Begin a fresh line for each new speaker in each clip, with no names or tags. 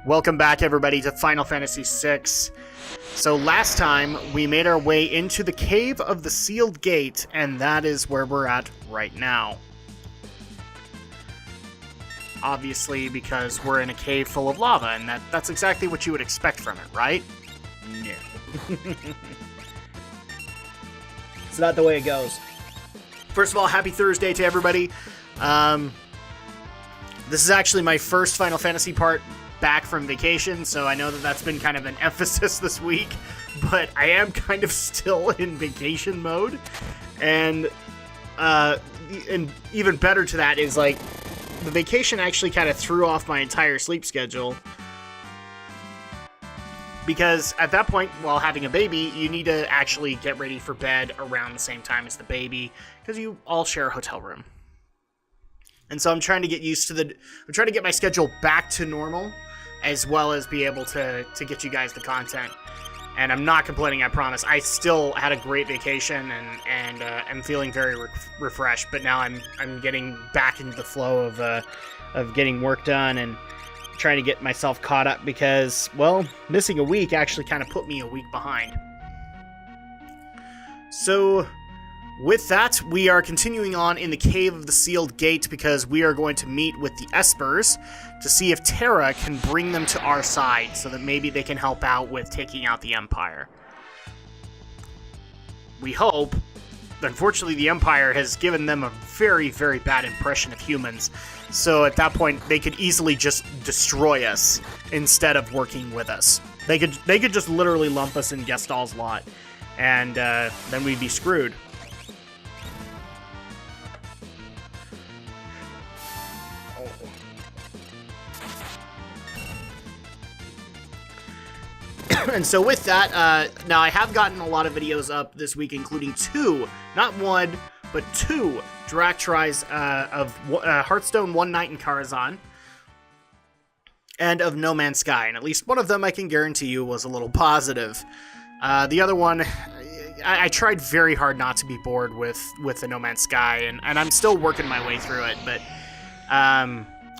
Welcome back, everybody, to Final Fantasy VI. So last time, we made our way into the Cave of the Sealed Gate, and that is where we're at right now. Obviously, because we're in a cave full of lava, and that's exactly what you would expect from it, right? No.
It's not the way it goes.
First of all, happy Thursday to everybody. This is actually my first Final Fantasy part back from vacation, so I know that that's been kind of an emphasis this week, but I am kind of still in vacation mode, and even better to that is, like, the vacation actually kind of threw off my entire sleep schedule, because at that point, while having a baby, you need to actually get ready for bed around the same time as the baby, because you all share a hotel room. And so I'm trying to get used to I'm trying to get my schedule back to normal, as well as be able to get you guys the content. And I'm not complaining, I promise. I still had a great vacation, and I'm feeling very refreshed. But now I'm getting back into the flow of getting work done and trying to get myself caught up, because, well, missing a week actually kind of put me a week behind. So with that, we are continuing on in the Cave of the Sealed Gate, because we are going to meet with the Espers to see if Terra can bring them to our side, so that maybe they can help out with taking out the Empire. We hope. Unfortunately, the Empire has given them a very, very bad impression of humans, so at that point, they could easily just destroy us instead of working with us. They could just literally lump us in Gestal's lot, and then we'd be screwed. And so with that, now I have gotten a lot of videos up this week, including two, not one, but two Drak tries of Hearthstone One Night in Karazhan, and of No Man's Sky, and at least one of them I can guarantee you was a little positive. The other one, I tried very hard not to be bored with the No Man's Sky, and I'm still working my way through it, but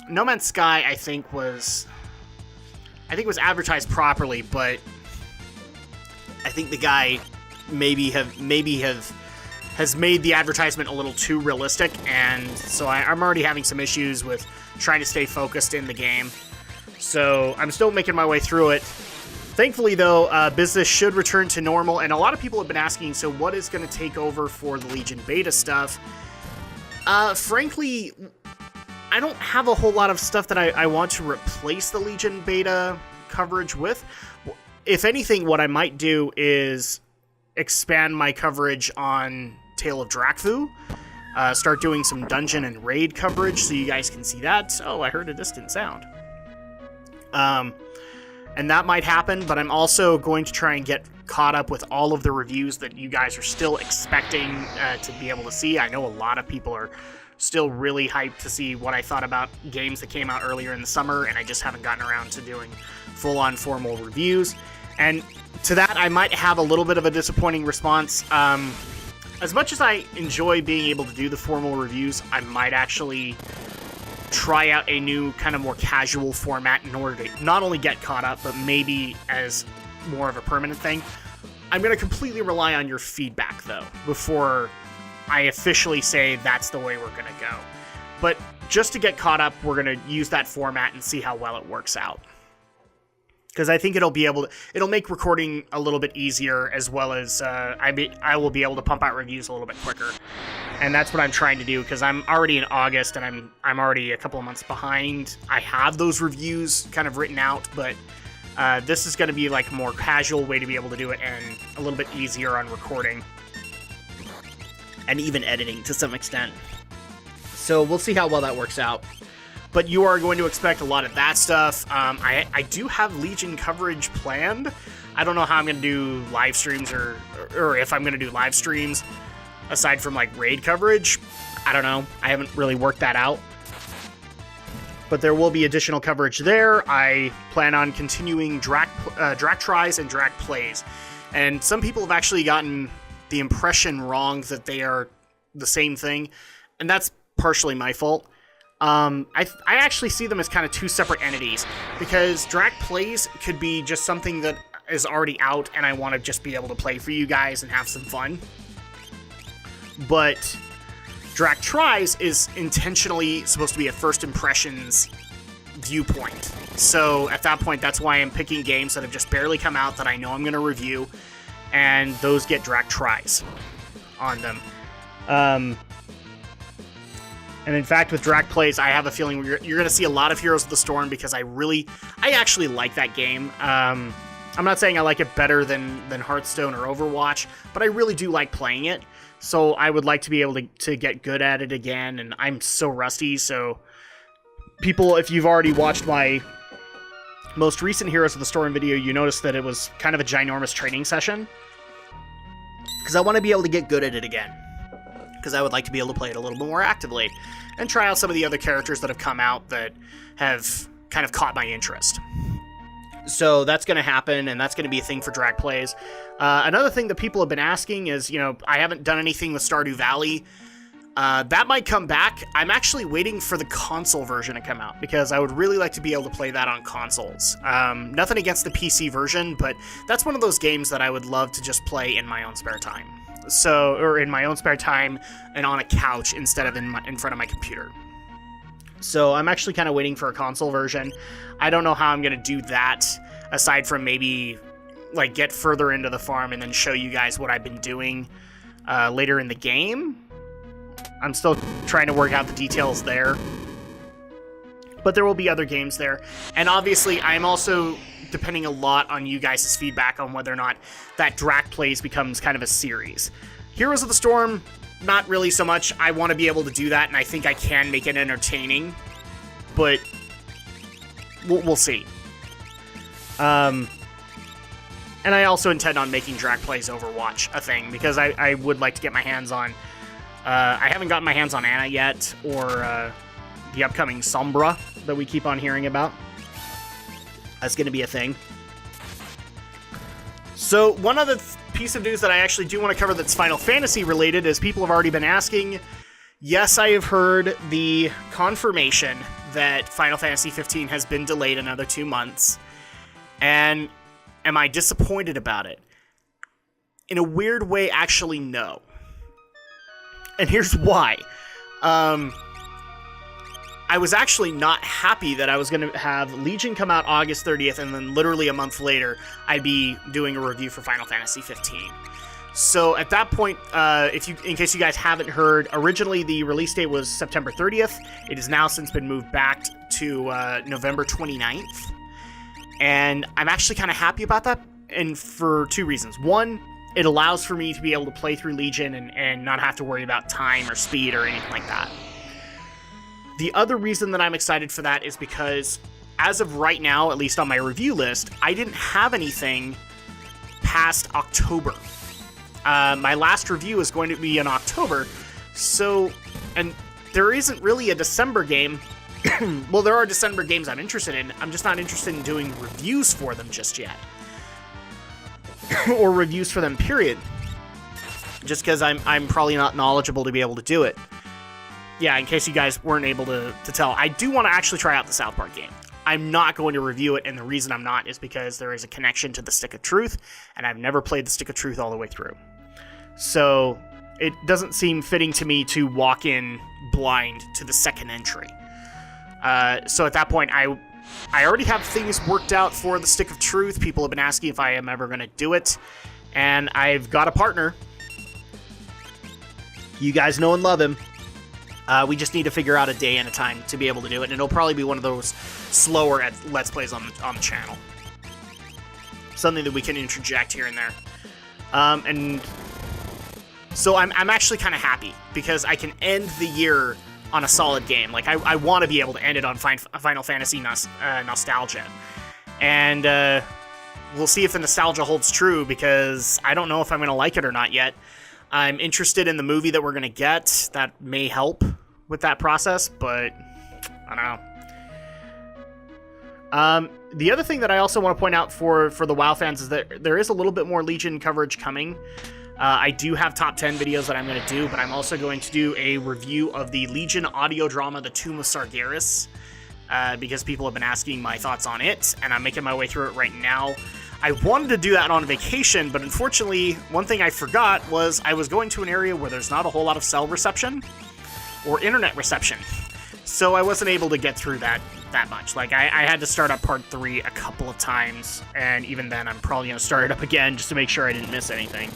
No Man's Sky I think was advertised properly, but I think the guy maybe has made the advertisement a little too realistic, and so I'm already having some issues with trying to stay focused in the game. So I'm still making my way through it. Thankfully, though, business should return to normal, and a lot of people have been asking, so what is going to take over for the Legion beta stuff? Frankly, I don't have a whole lot of stuff that I want to replace the Legion beta coverage with. If anything, what I might do is expand my coverage on Tale of Drakfu, start doing some dungeon and raid coverage so you guys can see that. Oh, I heard a distant sound. And that might happen, but I'm also going to try and get caught up with all of the reviews that you guys are still expecting to be able to see. I know a lot of people are still really hyped to see what I thought about games that came out earlier in the summer, and I just haven't gotten around to doing full-on formal reviews. And to that, I might have a little bit of a disappointing response. As much as I enjoy being able to do the formal reviews, I might actually try out a new, kind of more casual format in order to not only get caught up, but maybe as more of a permanent thing. I'm going to completely rely on your feedback, though, before I officially say that's the way we're going to go. But just to get caught up, we're going to use that format and see how well it works out. Because I think it'll make recording a little bit easier, as well as I will be able to pump out reviews a little bit quicker. And that's what I'm trying to do, because I'm already in August, and I'm already a couple of months behind. I have those reviews kind of written out, but this is going to be like a more casual way to be able to do it, and a little bit easier on recording. And even editing to some extent. So we'll see how well that works out. But you are going to expect a lot of that stuff. I do have Legion coverage planned. I don't know how I'm going to do live streams, or if I'm going to do live streams aside from like raid coverage. I don't know. I haven't really worked that out. But there will be additional coverage there. I plan on continuing Drak tries and Drak plays. And some people have actually gotten the impression wrong that they are the same thing, and that's partially my fault. I actually see them as kind of two separate entities, because Drak Plays could be just something that is already out and I want to just be able to play for you guys and have some fun. But Drak Tries is intentionally supposed to be a first impressions viewpoint. So at that point, that's why I'm picking games that have just barely come out that I know I'm going to review, and those get Drak Tries on them. And in fact, with Drak Plays, I have a feeling you're going to see a lot of Heroes of the Storm, because I actually like that game. I'm not saying I like it better than Hearthstone or Overwatch, but I really do like playing it. So I would like to be able to get good at it again, and I'm so rusty. So people, if you've already watched my most recent Heroes of the Storm video, you notice that it was kind of a ginormous training session, because I want to be able to get good at it again, because I would like to be able to play it a little bit more actively and try out some of the other characters that have come out that have kind of caught my interest. So that's going to happen, and that's going to be a thing for Drak Plays. Another thing that people have been asking is, I haven't done anything with Stardew Valley. That might come back. I'm actually waiting for the console version to come out, because I would really like to be able to play that on consoles. Nothing against the PC version, but that's one of those games that I would love to just play in my own spare time. Or in my own spare time and on a couch instead of in front of my computer. So I'm actually kind of waiting for a console version. I don't know how I'm going to do that, aside from maybe get further into the farm and then show you guys what I've been doing later in the game. I'm still trying to work out the details there. But there will be other games there. And obviously, I'm also depending a lot on you guys' feedback on whether or not that Drak Plays becomes kind of a series. Heroes of the Storm, not really so much. I want to be able to do that, and I think I can make it entertaining. But we'll see. And I also intend on making Drak Plays Overwatch a thing, because I would like to get my hands on... I haven't gotten my hands on Anna yet, or the upcoming Sombra that we keep on hearing about. That's going to be a thing. So one other piece of news that I actually do want to cover that's Final Fantasy related, is people have already been asking. Yes, I have heard the confirmation that Final Fantasy 15 has been delayed another 2 months. And am I disappointed about it? In a weird way, actually, no. And here's why. I was actually not happy that I was going to have Legion come out August 30th, and then literally a month later, I'd be doing a review for Final Fantasy 15. So at that point, in case you guys haven't heard, originally the release date was September 30th. It has now since been moved back to November 29th. And I'm actually kind of happy about that, and for two reasons. One, it allows for me to be able to play through Legion and not have to worry about time or speed or anything like that. The other reason that I'm excited for that is because, as of right now, at least on my review list, I didn't have anything past October. My last review is going to be in October, and there isn't really a December game. Well, there are December games I'm interested in. I'm just not interested in doing reviews for them just yet. Or reviews for them, period. Just because I'm probably not knowledgeable to be able to do it. Yeah, in case you guys weren't able to tell, I do want to actually try out the South Park game. I'm not going to review it, and the reason I'm not is because there is a connection to the Stick of Truth, and I've never played the Stick of Truth all the way through. So it doesn't seem fitting to me to walk in blind to the second entry. So at that point, I already have things worked out for the Stick of Truth. People have been asking if I am ever going to do it, and I've got a partner. You guys know and love him. We just need to figure out a day and a time to be able to do it, and it'll probably be one of those slower Let's Plays on the channel. Something that we can interject here and there. And so I'm actually kind of happy, because I can end the year on a solid game. Like, I want to be able to end it on Final Fantasy nostalgia. And we'll see if the nostalgia holds true, because I don't know if I'm going to like it or not yet. I'm interested in the movie that we're going to get. That may help with that process, but I don't know. The other thing that I also want to point out for the WoW fans is that there is a little bit more Legion coverage coming. I do have top 10 videos that I'm going to do, but I'm also going to do a review of the Legion audio drama, The Tomb of Sargeras, because people have been asking my thoughts on it, and I'm making my way through it right now. I wanted to do that on vacation, but unfortunately, one thing I forgot was I was going to an area where there's not a whole lot of cell reception or internet reception, so I wasn't able to get through that much. Like, I had to start up part 3 a couple of times, and even then, I'm probably going to start it up again just to make sure I didn't miss anything,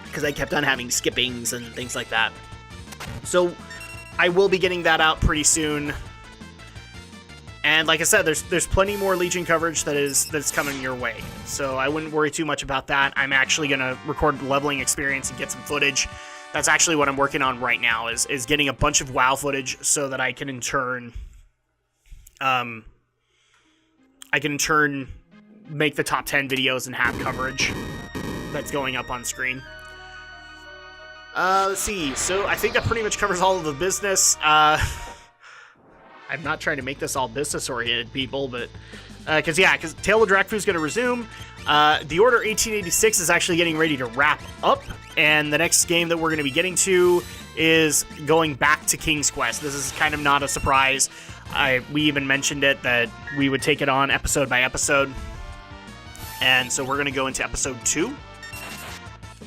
because I kept on having skippings and things like that. So I will be getting that out pretty soon. And like I said, there's plenty more Legion coverage that's coming your way. So I wouldn't worry too much about that. I'm actually going to record leveling experience and get some footage. That's actually what I'm working on right now, is getting a bunch of WoW footage so that I can in turn make the top 10 videos and have coverage that's going up on screen. Let's see. So I think that pretty much covers all of the business. I'm not trying to make this all business-oriented, people, but... Because Tale of Drak is going to resume. The Order 1886 is actually getting ready to wrap up, and the next game that we're going to be getting to is going back to King's Quest. This is kind of not a surprise. We even mentioned it, that we would take it on episode by episode. And so we're going to go into episode 2.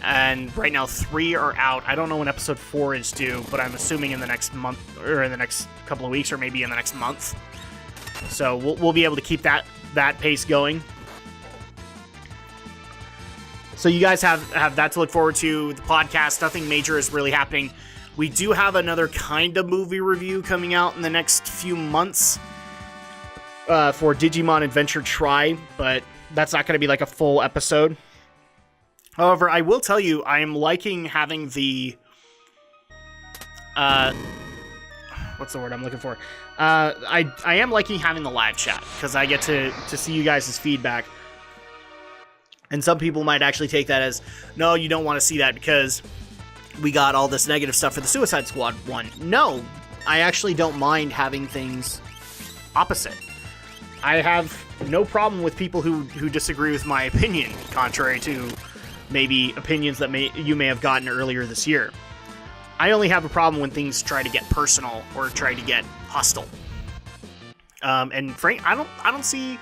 And right now 3 are out. I don't know when episode 4 is due, but I'm assuming in the next month, or in the next couple of weeks, or maybe in the next month. So we'll be able to keep that pace going. So you guys have that to look forward to. The podcast, nothing major is really happening. We do have another kind of movie review coming out in the next few months for Digimon Adventure Tri, but that's not going to be like a full episode. However, I will tell you, I am liking having the... what's the word I'm looking for? I am liking having the live chat, because I get to see you guys' feedback. And some people might actually take that as, no, you don't want to see that because we got all this negative stuff for the Suicide Squad one. No, I actually don't mind having things opposite. I have no problem with people who disagree with my opinion, contrary to maybe opinions that you may have gotten earlier this year. I only have a problem when things try to get personal or try to get hostile. And Frank, I don't see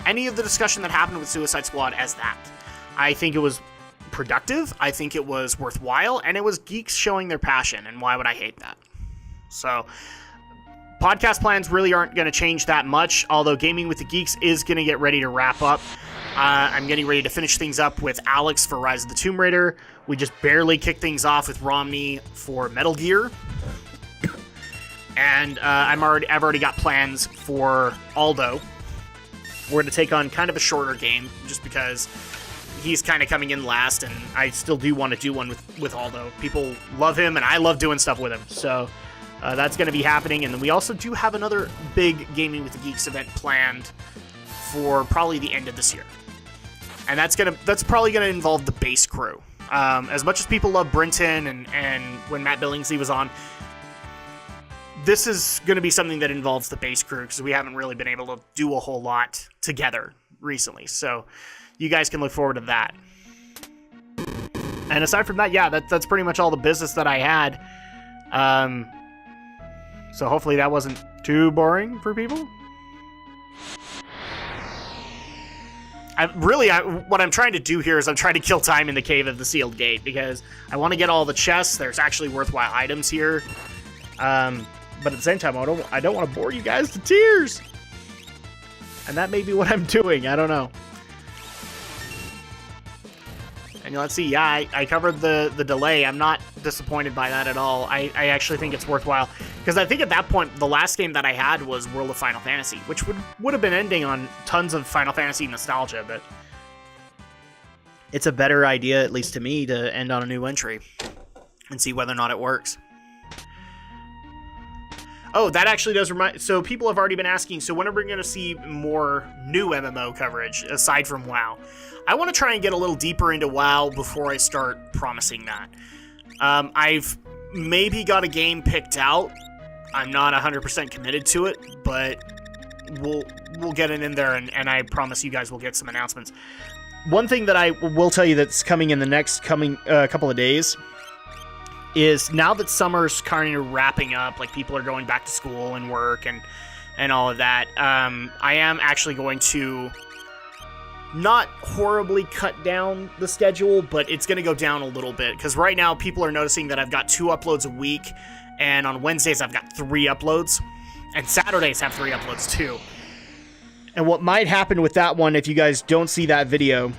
any of the discussion that happened with Suicide Squad as that. I think it was productive. I think it was worthwhile, and it was geeks showing their passion. And why would I hate that? So, podcast plans really aren't going to change that much. Although Gaming with the Geeks is going to get ready to wrap up. I'm getting ready to finish things up with Alex for Rise of the Tomb Raider. We just barely kicked things off with Romney for Metal Gear. And I've already got plans for Aldo. We're going to take on kind of a shorter game, just because he's kind of coming in last, and I still do want to do one with Aldo. People love him, and I love doing stuff with him. So that's going to be happening. And then we also do have another big Gaming with the Geeks event planned for probably the end of this year. And that's probably gonna involve the base crew. As much as people love Brinton and when Matt Billingsley was on, this is gonna be something that involves the base crew, because we haven't really been able to do a whole lot together recently. So you guys can look forward to that. And aside from that, yeah, that's pretty much all the business that I had. So hopefully that wasn't too boring for people. What I'm trying to do here is I'm trying to kill time in the Cave of the Sealed Gate, because I want to get all the chests. There's actually worthwhile items here. But at the same time, I don't want to bore you guys to tears. And that may be what I'm doing. I don't know. And let's see. Yeah, I covered the delay. I'm not disappointed by that at all. I actually think it's worthwhile. Because I think at that point, the last game that I had was World of Final Fantasy, which would have been ending on tons of Final Fantasy nostalgia, but it's a better idea, at least to me, to end on a new entry and see whether or not it works. Oh, that actually does remind... So people have already been asking, so when are we going to see more new MMO coverage, aside from WoW? I want to try and get a little deeper into WoW before I start promising that. I've maybe got a game picked out. I'm not 100% committed to it, but we'll get it in there, and I promise you guys will get some announcements. one thing that I will tell you that's coming in the next couple of days is now that summer's kind of wrapping up, like people are going back to school and work and all of that, I am actually going to not horribly cut down the schedule, but it's going to go down a little bit, because right now people are noticing that I've got 2 uploads a week, and on Wednesdays I've got 3 uploads, and Saturdays have 3 uploads too. And what might happen with that one, if you guys don't see that video,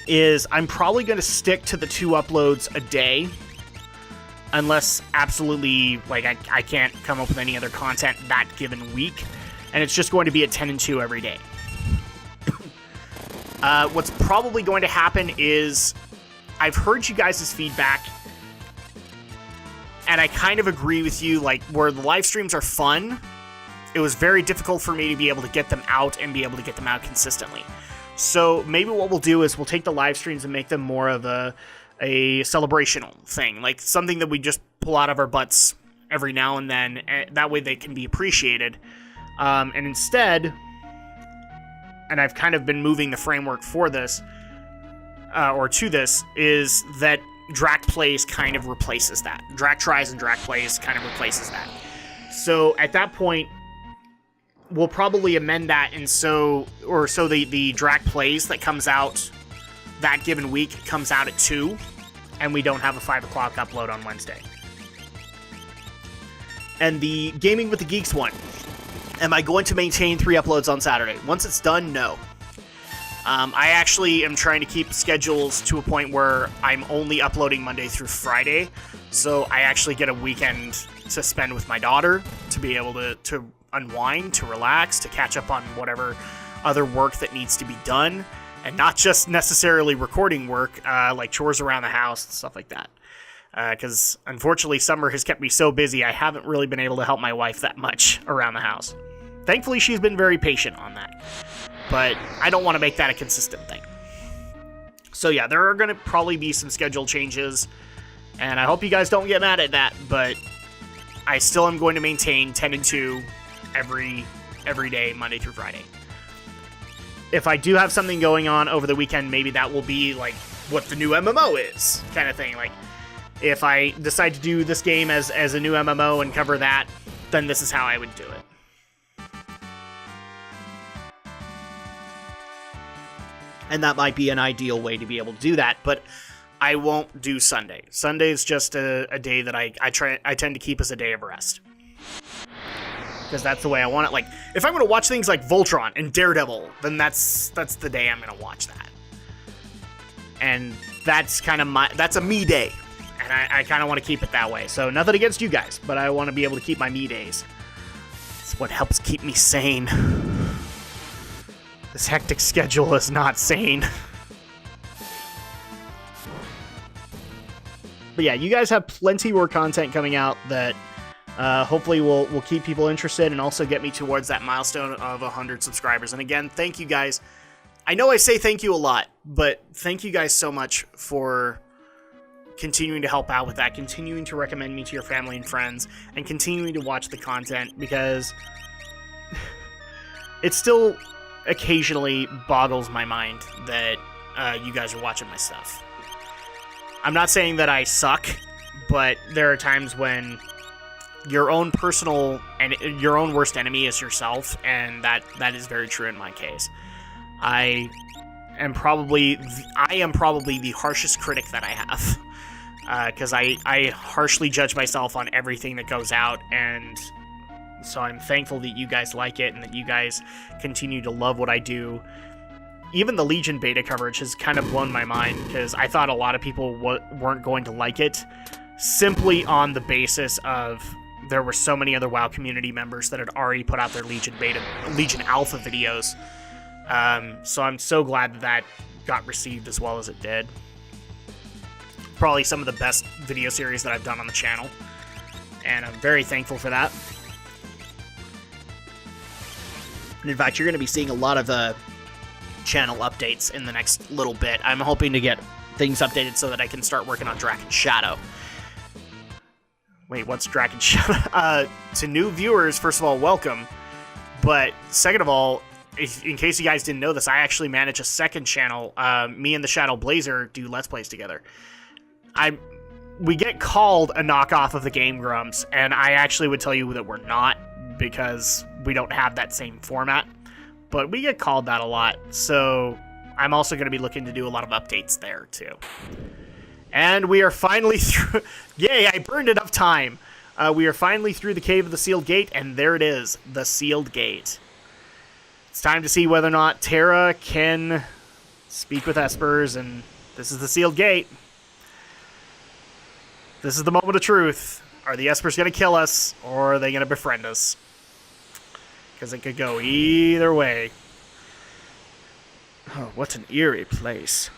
is I'm probably going to stick to the 2 uploads a day, unless absolutely, like, I can't come up with any other content that given week, and it's just going to be a 10 and 2 every day. What's probably going to happen is I've heard you guys' feedback, and I kind of agree with you, like, where the live streams are fun, it was very difficult for me to be able to get them out and be able to get them out consistently. So maybe what we'll do is we'll take the live streams and make them more of a celebrational thing, like something that we just pull out of our butts every now and then, and that way they can be appreciated. And instead, and I've kind of been moving the framework for this, or to this, is that Drak Plays kind of replaces that. Drak Tries and Drak Plays kind of replaces that. So at that point, we'll probably amend that, and so the Drak Plays that comes out that given week comes out at 2, and we don't have a 5 o'clock upload on Wednesday. And the Gaming with the Geeks one, am I going to maintain 3 uploads on Saturday? Once it's done, no. I actually am trying to keep schedules to a point where I'm only uploading Monday through Friday, so I actually get a weekend to spend with my daughter, to be able to unwind, to relax, to catch up on whatever other work that needs to be done, and not just necessarily recording work, like chores around the house and stuff like that. Because unfortunately summer has kept me so busy, I haven't really been able to help my wife that much around the house. Thankfully, she's been very patient on that, but I don't want to make that a consistent thing. So yeah, there are going to probably be some schedule changes, and I hope you guys don't get mad at that, but I still am going to maintain 10 and 2 every day, Monday through Friday. If I do have something going on over the weekend, maybe that will be like what the new MMO is, kind of thing. Like, if I decide to do this game as a new MMO and cover that, then this is how I would do it. And that might be an ideal way to be able to do that, but I won't do Sunday. Sunday is just a day that I tend to keep as a day of rest, because that's the way I want it. Like, if I'm going to watch things like Voltron and Daredevil, then that's the day I'm going to watch that. And that's kind of that's a me day. And I kind of want to keep it that way. So nothing against you guys, but I want to be able to keep my me days. It's what helps keep me sane. This hectic schedule is not sane. But yeah, you guys have plenty more content coming out that hopefully will keep people interested and also get me towards that milestone of 100 subscribers. And again, thank you guys. I know I say thank you a lot, but thank you guys so much for continuing to help out with that, continuing to recommend me to your family and friends, and continuing to watch the content, because it still occasionally boggles my mind that you guys are watching my stuff. I'm not saying that I suck, but there are times when your own personal and your own worst enemy is yourself, and that is very true in my case. I am probably the harshest critic that I have, because I harshly judge myself on everything that goes out, and so I'm thankful that you guys like it and that you guys continue to love what I do. Even the Legion beta coverage has kind of blown my mind, because I thought a lot of people weren't going to like it, simply on the basis of there were so many other WoW community members that had already put out their Legion Alpha videos. So I'm so glad that got received as well as it did. Probably some of the best video series that I've done on the channel, and I'm very thankful for that. And in fact, you're going to be seeing a lot of channel updates in the next little bit. I'm hoping to get things updated so that I can start working on Drak and Shadow. Wait, what's Drak and Shadow? To new viewers, first of all, welcome. But second of all, in case you guys didn't know this, I actually manage a second channel. Me and the Shadow Blazer do Let's Plays together. We get called a knockoff of the Game Grumps, and I actually would tell you that we're not, because we don't have that same format. But we get called that a lot, so I'm also going to be looking to do a lot of updates there, too. And we are finally through... Yay, I burned enough time! We are finally through the Cave of the Sealed Gate, and there it is, the Sealed Gate. It's time to see whether or not Terra can speak with Espers, and this is the Sealed Gate. This is the moment of truth. Are the Espers going to kill us, or are they going to befriend us? Because it could go either way. Oh, what an eerie place.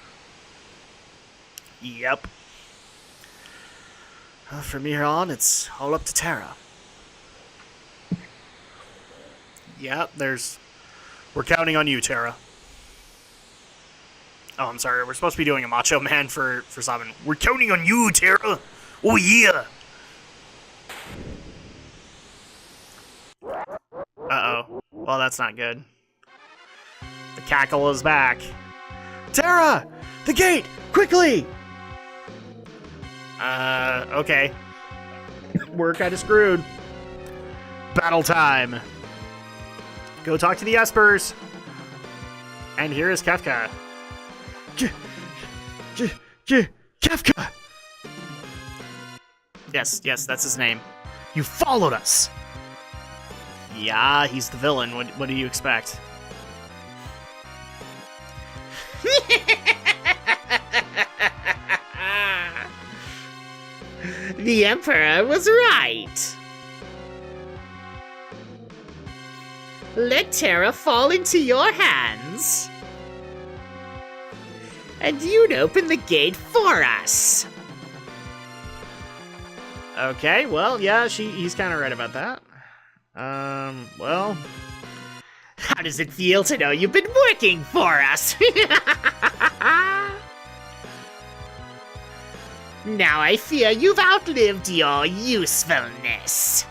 Yep. From here on, it's all up to Terra. Yep, we're counting on you, Terra. Oh, I'm sorry. We're supposed to be doing a Macho Man for Simon. We're counting on you, Terra. Oh, yeah. Uh-oh. Well, that's not good. The cackle is back. Terra! The gate! Quickly! Okay. We're kind of screwed. Battle time. Go talk to the Espers. And here is Kefka. Kefka! Yes, that's his name. You followed us! Yeah, he's the villain. What do you expect?
The Emperor was right. Let Terra fall into your hands, and you'd open the gate for us.
Okay, well, yeah, he's kind of right about that. Well...
How does it feel to know you've been working for us? Now I fear you've outlived your usefulness.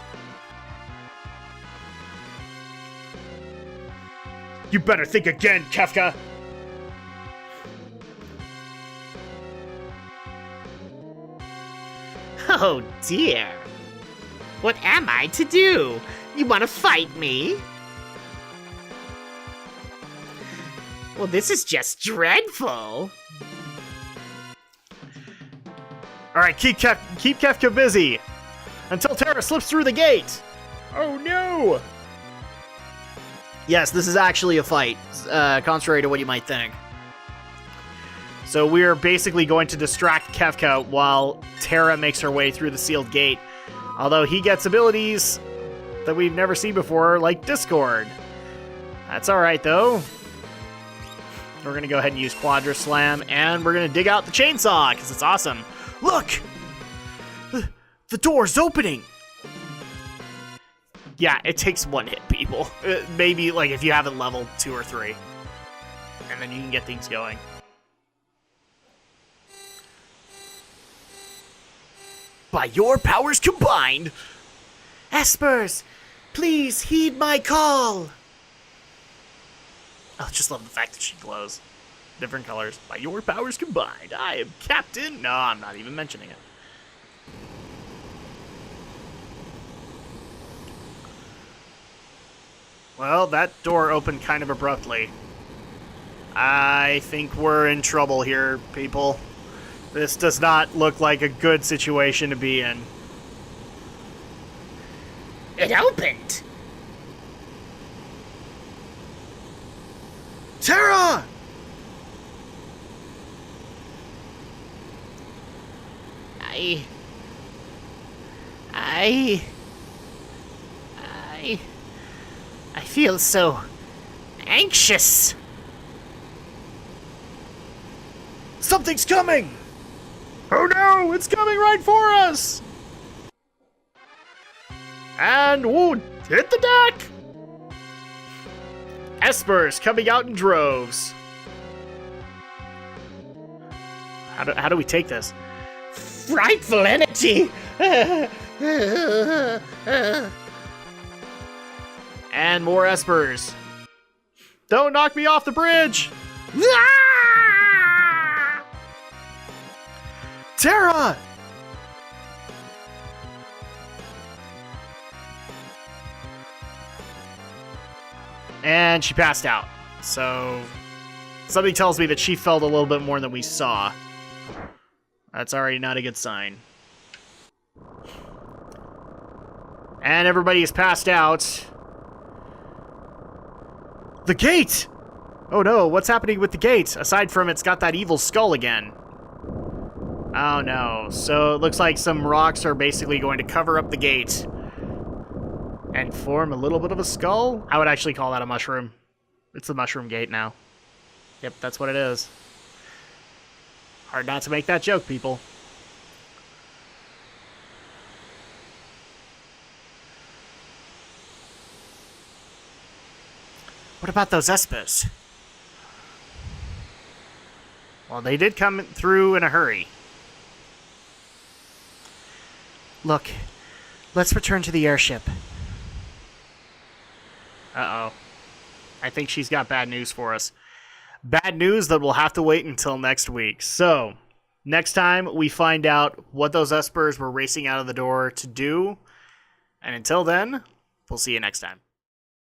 You better think again, Kefka!
Oh dear. What am I to do? You want to fight me? Well, this is just dreadful.
Alright, keep Kefka busy! Until Terra slips through the gate! Oh no! Yes, this is actually a fight, contrary to what you might think. So we're basically going to distract Kefka while Terra makes her way through the sealed gate. Although he gets abilities that we've never seen before, like Discord. That's alright, though. We're going to go ahead and use Quadra Slam, and we're going to dig out the chainsaw, because it's awesome. Look! The door's opening! Yeah, it takes one hit, people. Maybe, like, if you have it level 2 or 3. And then you can get things going. By your powers combined! Espers, please heed my call! I just love the fact that she glows. Different colors. By your powers combined, I am Captain... No, I'm not even mentioning it. Well, that door opened kind of abruptly. I think we're in trouble here, people. This does not look like a good situation to be in.
It opened!
Terra!
I feel so anxious.
Something's coming! Oh no, it's coming right for us! And we'll hit the deck! Espers coming out in droves. How do we take this?
Frightful energy!
And more Espers. Don't knock me off the bridge!
Ah!
Terra! And she passed out. So, something tells me that she felt a little bit more than we saw. That's already not a good sign. And everybody is passed out. The gate! Oh no, what's happening with the gate? Aside from it's got that evil skull again. Oh no, so it looks like some rocks are basically going to cover up the gate and form a little bit of a skull? I would actually call that a mushroom. It's the mushroom gate now. Yep, that's what it is. Hard not to make that joke, people. What about those Espers? Well, they did come through in a hurry. Look, let's return to the airship. Uh-oh. I think she's got bad news for us. Bad news that we'll have to wait until next week. So, next time we find out what those Espers were racing out of the door to do. And until then, we'll see you next time.